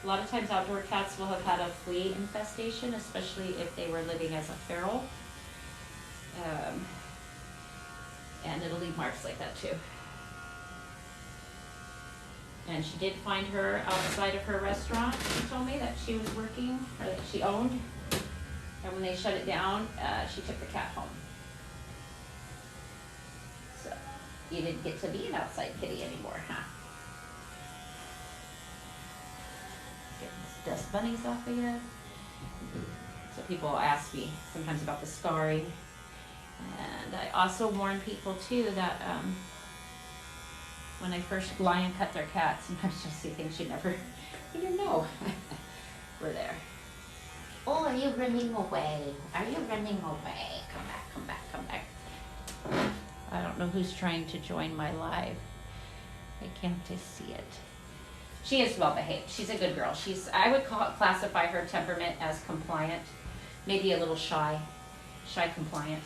A lot of times outdoor cats will have had a flea infestation, especially if they were living as a feral. And it'll leave marks like that too. And she did find her outside of her restaurant. She told me that she was working, or that she owned. And when they shut it down, she took the cat home. So you didn't get to be an outside kitty anymore, huh? Getting these dust bunnies off of you. So people ask me sometimes about the scarring. And I also warn people too that when I first lion cut their cat, sometimes you'll see things you didn't know were there. Oh, are you running away? Are you running away? Come back, come back, come back. I don't know who's trying to join my live. I can't just see it. She is well behaved. She's a good girl. I would classify her temperament as compliant, maybe a little shy compliant.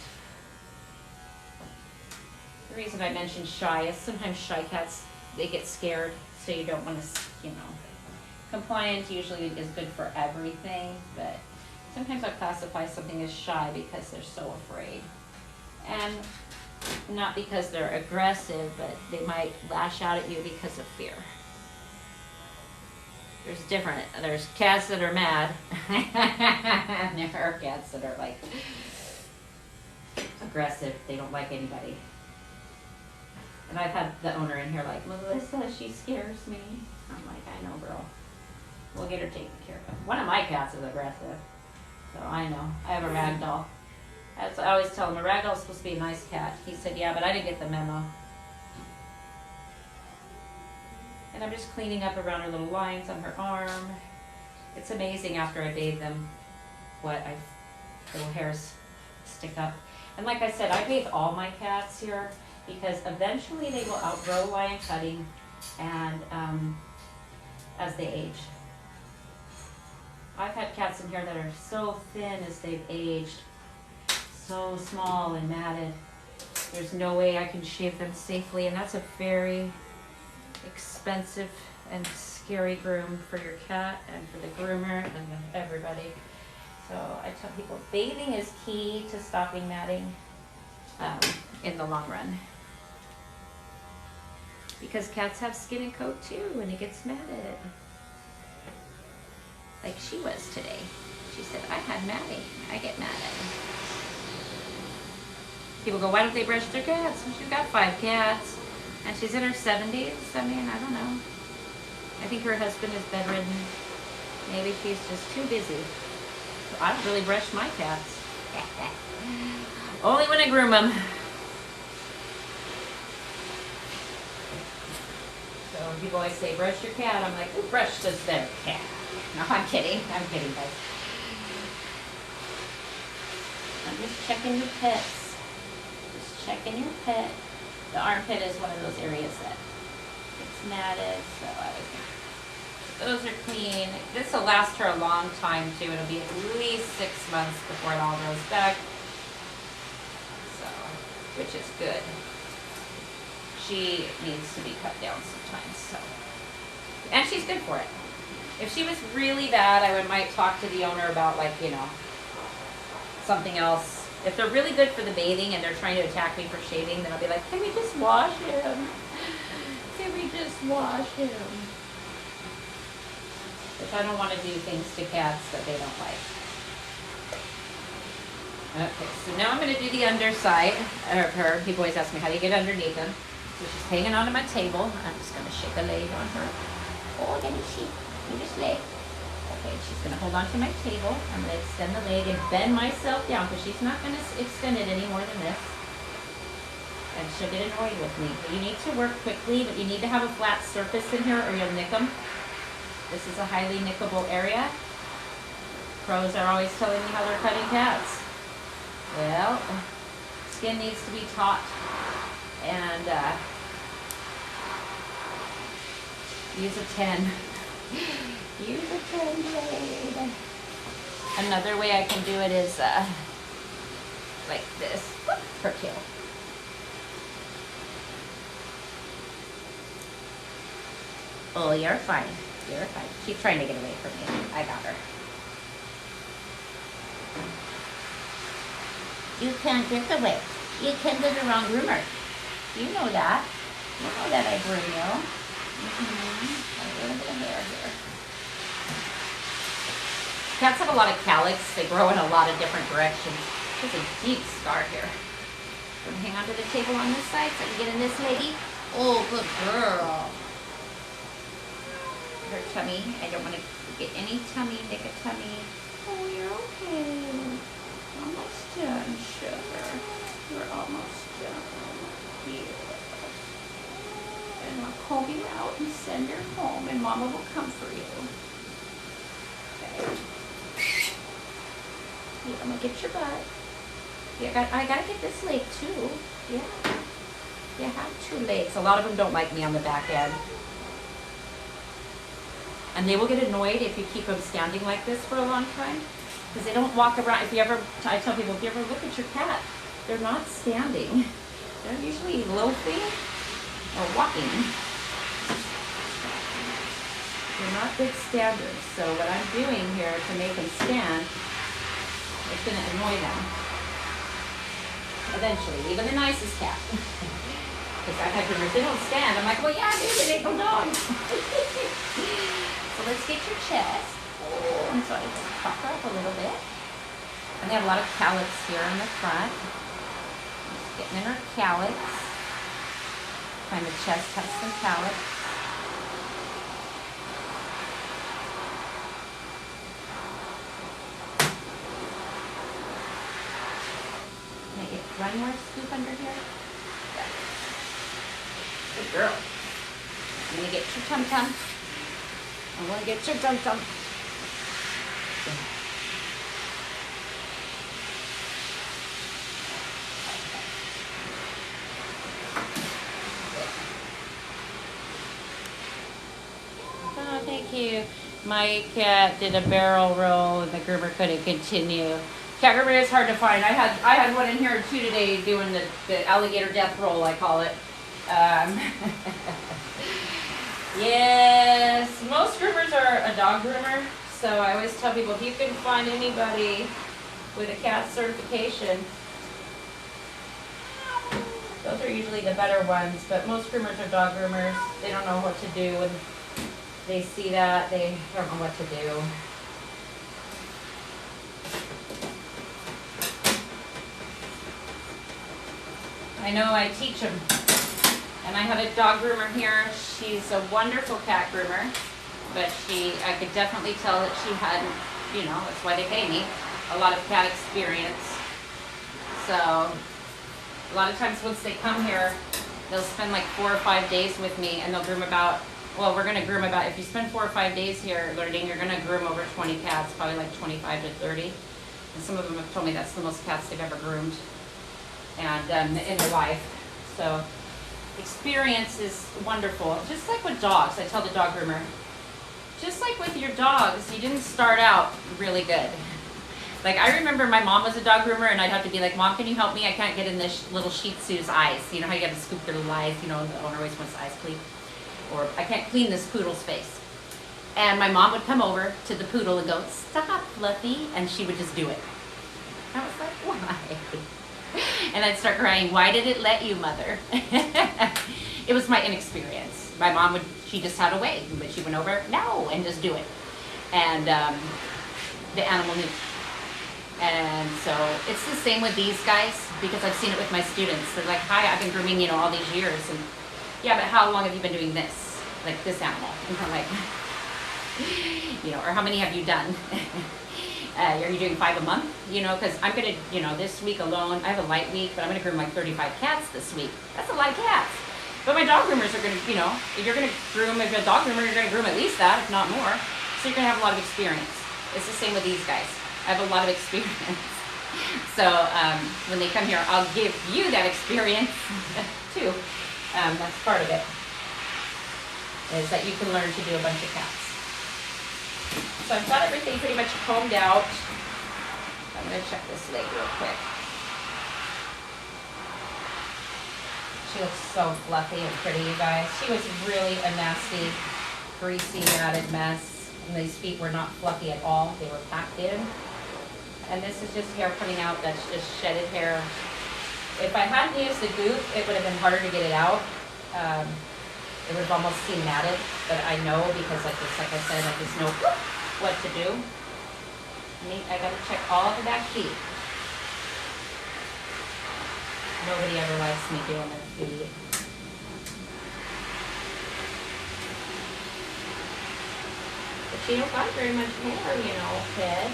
The reason I mentioned shy is sometimes shy cats, they get scared, so you don't want to, Compliant usually is good for everything, but sometimes I classify something as shy because they're so afraid. And not because they're aggressive, but they might lash out at you because of fear. There's cats that are mad, and there are cats that are like aggressive. They don't like anybody. And I've had the owner in here like, Melissa, she scares me. I'm like, I know, girl. We'll get her taken care of. One of my cats is aggressive, so I know. I have a ragdoll. As I always tell him, a ragdoll is supposed to be a nice cat. He said, yeah, but I didn't get the memo. And I'm just cleaning up around her little lines on her arm. It's amazing after I bathe them what little hairs stick up. And like I said, I bathe all my cats here because eventually they will outgrow lion cutting and as they age. I've had cats in here that are so thin as they've aged, so small and matted. There's no way I can shave them safely, and that's a very expensive and scary groom for your cat and for the groomer and everybody. So I tell people bathing is key to stopping matting in the long run. Because cats have skin and coat too when it gets matted. Like she was today. She said, I had matting. I get matted. People go, why don't they brush their cats? She's got 5 cats. And she's in her 70s. I mean, I don't know. I think her husband is bedridden. Maybe she's just too busy. I don't really brush my cats. Only when I groom them. So when people always say, brush your cat, I'm like, who brushes their cat? No, I'm kidding. I'm kidding, guys. I'm just checking your pets. Just checking your pet. The armpit is one of those areas that gets matted, so those are clean. This will last her a long time too. It'll be at least 6 months before it all grows back. So, which is good. She needs to be cut down sometimes, so. And she's good for it. If she was really bad, I might talk to the owner about, like, you know, something else. If they're really good for the bathing and they're trying to attack me for shaving, then I'll be like, can we just wash him? Can we just wash him? Which I don't want to do things to cats that they don't like. Okay, so now I'm going to do the underside of her. People always ask me, how do you get underneath them? So she's hanging onto my table. I'm just going to shake a leg on her. Oh, let me see. Do this leg. Okay, she's going to hold onto my table. I'm going to extend the leg and bend myself down because she's not going to extend it any more than this. And she'll get annoyed with me. You need to work quickly, but you need to have a flat surface in here or you'll nick them. This is a highly nickable area. Pros are always telling me how they're cutting cats. Well, skin needs to be taut and use a 10. Use a 10 blade. Another way I can do it is like this. Her tail. Oh, you're fine. You're fine. She's trying to get away from me. I got her. You can't get away. You can't go the wrong groomer. You know that. You know that I groom you. A little bit of hair here. Cats have a lot of calyx. They grow in a lot of different directions. There's a deep scar here. I'm gonna hang onto the table on this side so I can get in this lady. Oh, good girl. Her tummy. I don't want to get any tummy, nick a tummy. Oh, you're okay. Almost done, sugar. You're almost done. Here. And I'll comb you out and send her home, and Mama will come for you. Okay. Yeah, I'm gonna get your butt. Yeah, I gotta get this leg too. Yeah. You have 2 legs. A lot of them don't like me on the back end. And they will get annoyed if you keep them standing like this for a long time. Because they don't walk around. If you ever, I tell people, if you ever look at your cat, they're not standing. They're usually loafing or walking. They're not good standers. So what I'm doing here to make them stand, it's going to annoy them. Eventually, even the nicest cat. Because I've had groomers, they don't stand. I'm like, well, yeah, dude, they don't dog. So let's get your chest. Oh, and so I just pop her up a little bit. And they have a lot of calyx here in the front. Just getting in her calyx. Find the chest has some calyx. Can I get one more scoop under here? Yeah. Good girl. I'm going to get your tum-tum. I want to get your tum-tum. Oh, thank you. My cat did a barrel roll and the groomer couldn't continue. Cat groomer is hard to find. I had one in here too today doing the alligator death roll, I call it. Yes, most groomers are a dog groomer, so I always tell people if you can find anybody with a cat certification, those are usually the better ones, but most groomers are dog groomers. They don't know what to do when they see that. They don't know what to do. I know I teach them. And I have a dog groomer here. She's a wonderful cat groomer, but I could definitely tell that she hadn't, you know, that's why they pay me, a lot of cat experience. So a lot of times once they come here, they'll spend like 4 or 5 days with me, and they'll groom about, well, we're gonna groom about, if you spend 4 or 5 days here learning, you're gonna groom over 20 cats, probably like 25 to 30. And some of them have told me that's the most cats they've ever groomed and in their life. So experience is wonderful. Just like with dogs, I tell the dog groomer, just like with your dogs, you didn't start out really good. Like I remember my mom was a dog groomer, and I'd have to be like, Mom, can you help me? I can't get in this little Shih Tzu's eyes. You know how you got to scoop their little eyes, you know, the owner always wants the eyes clean. Or I can't clean this poodle's face. And my mom would come over to the poodle and go, stop, Fluffy, and she would just do it. I was like, why? And I'd start crying, why did it let you, Mother? It was my inexperience. My mom she just had a way, but she went over, no, and just do it. And the animal knew. And so it's the same with these guys, because I've seen it with my students. They're like, hi, I've been grooming, you know, all these years. And yeah, but how long have you been doing this? Like this animal? And I'm like, you know, or how many have you done? Are you doing 5 a month? You know, because I'm going to, you know, this week alone, I have a light week, but I'm going to groom like 35 cats this week. That's a lot of cats. But my dog groomers are going to, you know, if you're going to groom, if you're a dog groomer, you're going to groom at least that, if not more. So you're going to have a lot of experience. It's the same with these guys. I have a lot of experience. So when they come here, I'll give you that experience too. That's part of it, is that you can learn to do a bunch of cats. So I've got everything pretty much combed out. I'm going to check this leg real quick. She looks so fluffy and pretty, you guys. She was really a nasty, greasy, matted mess. And these feet were not fluffy at all. They were packed in. And this is just hair coming out. That's just shedded hair. If I hadn't used the goop, it would have been harder to get it out. It would have almost seemed matted, but I know because like I said, I just know what to do. I gotta check all of the back feet. Nobody ever likes me doing their feet. But she don't got very much hair, you know, kid.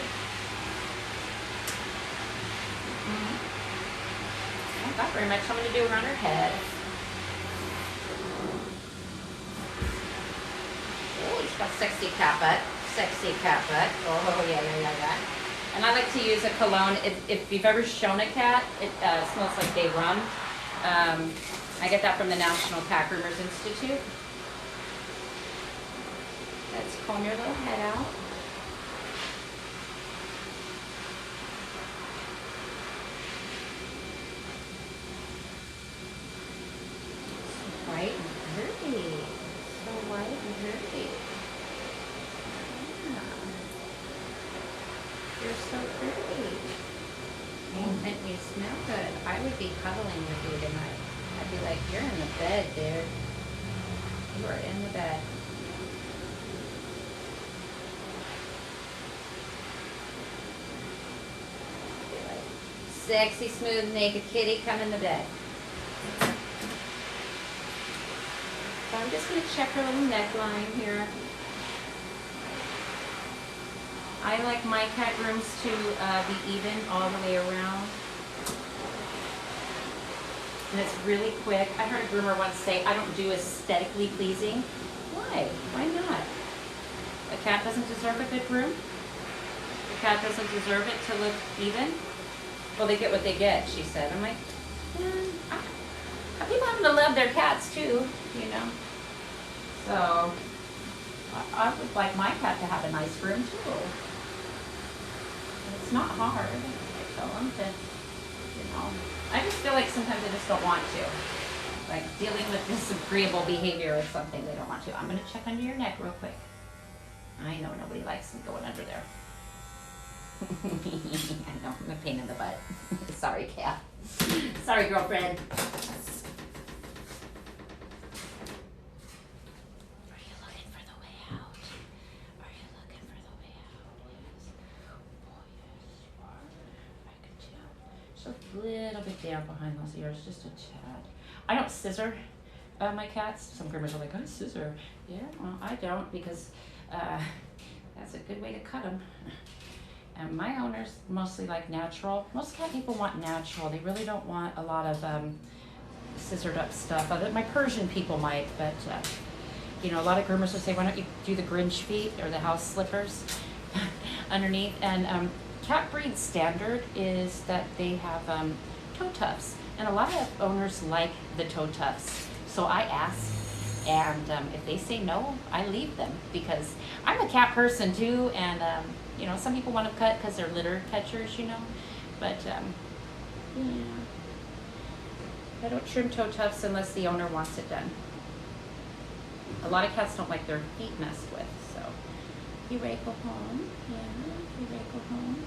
Don't got very much. I'm gonna do around her head. Oh, she's got sexy cat butt. Sexy cat butt. Oh, yeah. And I like to use a cologne. If you've ever shown a cat, it smells like they run. I get that from the National Cat Groomers Institute. Let's comb your little head out. So white and dirty. So white and dirty. You're so pretty. And you smell good. I would be cuddling with you tonight. I'd be like, you're in the bed, dude. You are in the bed. I'd be like, sexy, smooth, naked kitty, come in the bed. So I'm just going to check her little neckline here. I like my cat grooms to be even all the way around. And it's really quick. I heard a groomer once say, I don't do aesthetically pleasing. Why? Why not? A cat doesn't deserve a good groom? The cat doesn't deserve it to look even? Well, they get what they get, she said. I'm like, people happen to love their cats too, you know. So, I would like my cat to have a nice groom too. It's not hard, I tell them to, you know. I just feel like sometimes I just don't want to. Like dealing with disagreeable behavior or something, they don't want to. I'm going to check under your neck real quick. I know nobody likes me going under there. I know, I'm a pain in the butt. Sorry, cat. Sorry, girlfriend. A little bit down behind those ears, just a tad. I don't scissor. my cats. Some groomers are like, oh, scissor. Yeah, well, I don't, because that's a good way to cut them. And my owners mostly like natural. Most cat people want natural. They really don't want a lot of scissored up stuff. My Persian people might, but you know, a lot of groomers will say, why don't you do the Grinch feet or the house slippers underneath? And cat breed standard is that they have toe tufts, and a lot of owners like the toe tufts. So I ask, and if they say no, I leave them, because I'm a cat person too, and you know, some people want to cut because they're litter catchers, you know, but yeah. I don't trim toe tufts unless the owner wants it done. A lot of cats don't like their feet messed with, so. You ready to go home? Yeah, you ready to go home?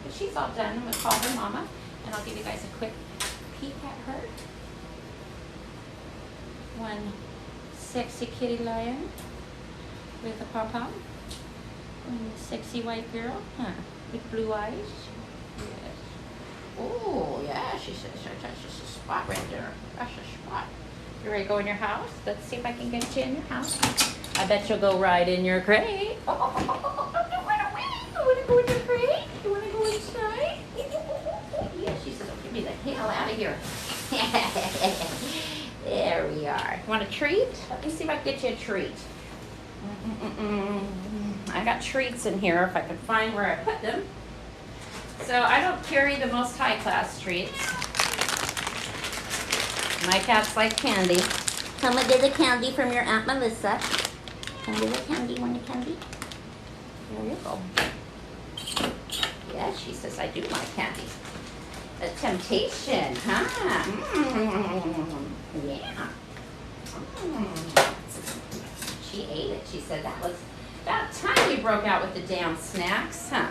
But she's all done. I'm gonna call her mama, and I'll give you guys a quick peek at her. One sexy kitty lion with a pom-pom. One sexy white girl, huh? With blue eyes. Yes. Oh, yeah, she says, that's just a spot right there. That's a spot. You ready to go in your house? Let's see if I can get you in your house. I bet you'll go right in your crate. Oh, don't run away. You want to go in your crate? You want to go inside? Yeah, she says, oh, get me the hell out of here. There we are. Want a treat? Let me see if I can get you a treat. I got treats in here if I can find where I put them. So I don't carry the most high-class treats. My cats like candy. Come and get the candy from your Aunt Melissa. Can you get the candy? Want the candy? There you go. Yeah, she says I do like candy. A temptation, huh? Yeah. She ate it. She said that was about time you broke out with the damn snacks, huh?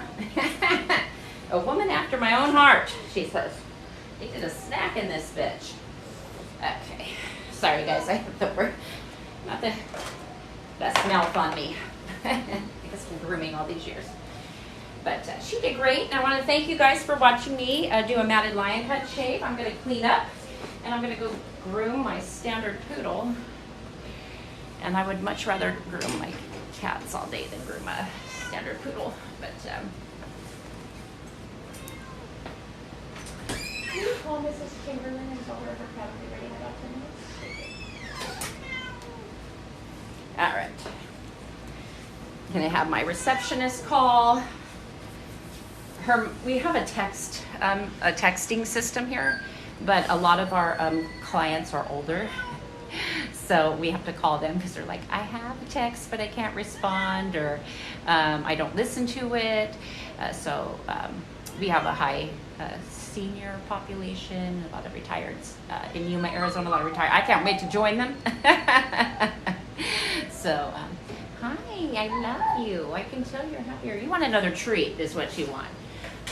A woman after my own heart, she says. They did a snack in this bitch. Okay. Sorry, guys. I have the word. Not the best mouth on me. I guess I'm grooming all these years. But she did great. And I want to thank you guys for watching me do a matted lion cut shave. I'm going to clean up, and I'm going to go groom my standard poodle. And I would much rather groom my cats all day than groom a standard poodle. But can you call Mrs. Chamberlain and tell her cat will be ready in about 10 minutes? All right. I'm going to have my receptionist call. We have a texting system here, but a lot of our clients are older. So we have to call them because they're like, I have a text, but I can't respond, or I don't listen to it. So we have a high senior population, a lot of retireds in Yuma, Arizona, a lot of retired. I can't wait to join them. So, hi, I love you. I can tell you're happier. You want another treat is what you want.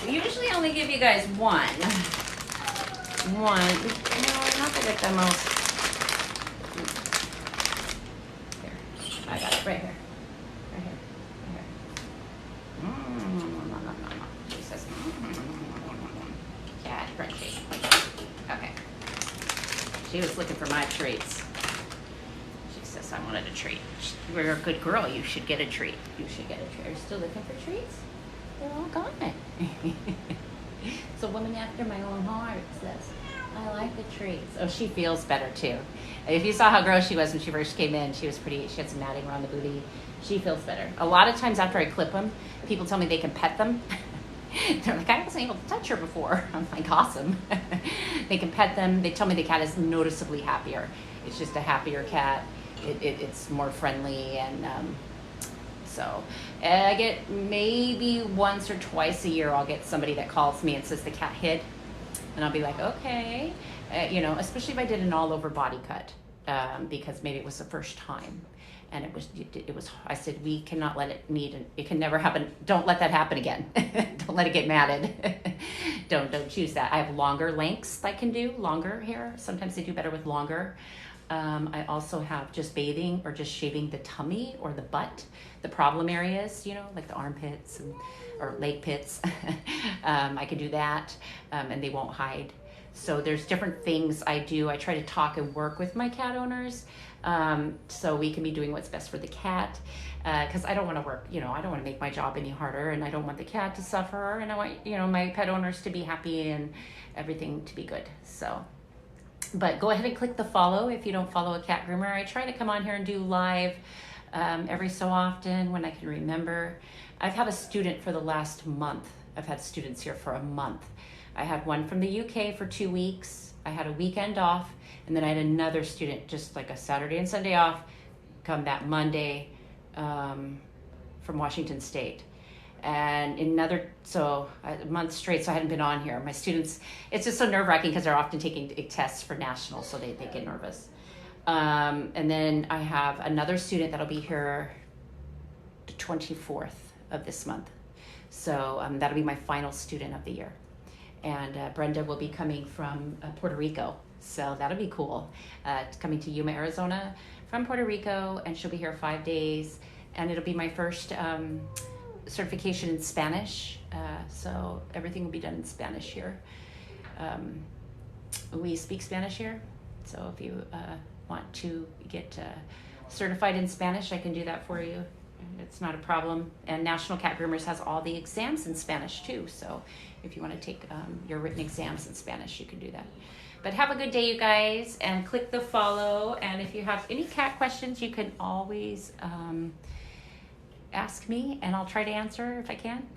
We usually only give you guys one. No, not that it's the most. Here, I got it right here. Right here. Right here. She says, cat crunchy. Okay. She was looking for my treats. She says, I wanted a treat. You're a good girl. You should get a treat. You should get a treat. Are you still looking for treats? They're all gone. It's a woman after my own heart says, I like the treats. Oh, she feels better too. If you saw how gross she was when she first came in, she was pretty, she had some matting around the booty. She feels better. A lot of times after I clip them, people tell me they can pet them. They're like, I wasn't able to touch her before. I'm like, awesome. They can pet them. They tell me the cat is noticeably happier. It's just a happier cat. It's more friendly, and so I get maybe once or twice a year I'll get somebody that calls me and says the cat hid, and I'll be like, okay, you know, especially if I did an all over body cut, because maybe it was the first time, and it was I said, we cannot let it can never happen. Don't let that happen again. Don't let it get matted. Don't choose that. I have longer lengths I can do, longer hair. Sometimes they do better with longer. I also have just bathing or just shaving the tummy or the butt, the problem areas, you know, like the armpits or leg pits. I can do that, and they won't hide. So there's different things I do. I try to talk and work with my cat owners, so we can be doing what's best for the cat. Because I don't want to work, I don't want to make my job any harder, and I don't want the cat to suffer, and I want, my pet owners to be happy and everything to be good. So, but go ahead and click the follow if you don't follow a cat groomer. I try to come on here and do live every so often when I can remember. I've had a student for the last month. I've had students here for a month. I had one from the UK for 2 weeks. I had a weekend off, and then I had another student just like a Saturday and Sunday off, come back Monday from Washington State. And a month straight, so I hadn't been on here. My students, it's just so nerve-wracking because they're often taking tests for nationals, so they get nervous. And then I have another student that'll be here the 24th of this month. So that'll be my final student of the year. And Brenda will be coming from Puerto Rico. So that'll be cool. Coming to Yuma, Arizona from Puerto Rico, and she'll be here 5 days. And it'll be my first certification in Spanish. So everything will be done in Spanish here. We speak Spanish here. So if you want to get certified in Spanish, I can do that for you. It's not a problem. And National Cat Groomers has all the exams in Spanish too. So if you want to take your written exams in Spanish, you can do that. But have a good day, you guys, and click the follow. And if you have any cat questions, you can always ask me, and I'll try to answer if I can.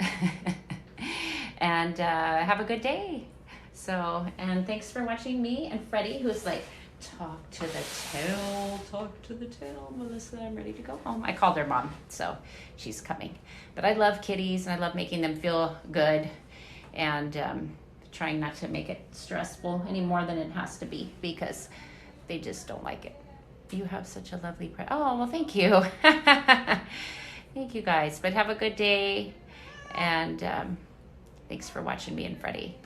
And have a good day. So, and thanks for watching me and Freddie, who's like, talk to the tail, Melissa, I'm ready to go home. I called her mom, so she's coming. But I love kitties, and I love making them feel good, and trying not to make it stressful any more than it has to be, because they just don't like it. You have such a lovely oh, well, thank you. Thank you, guys. But have a good day, and thanks for watching me and Freddie.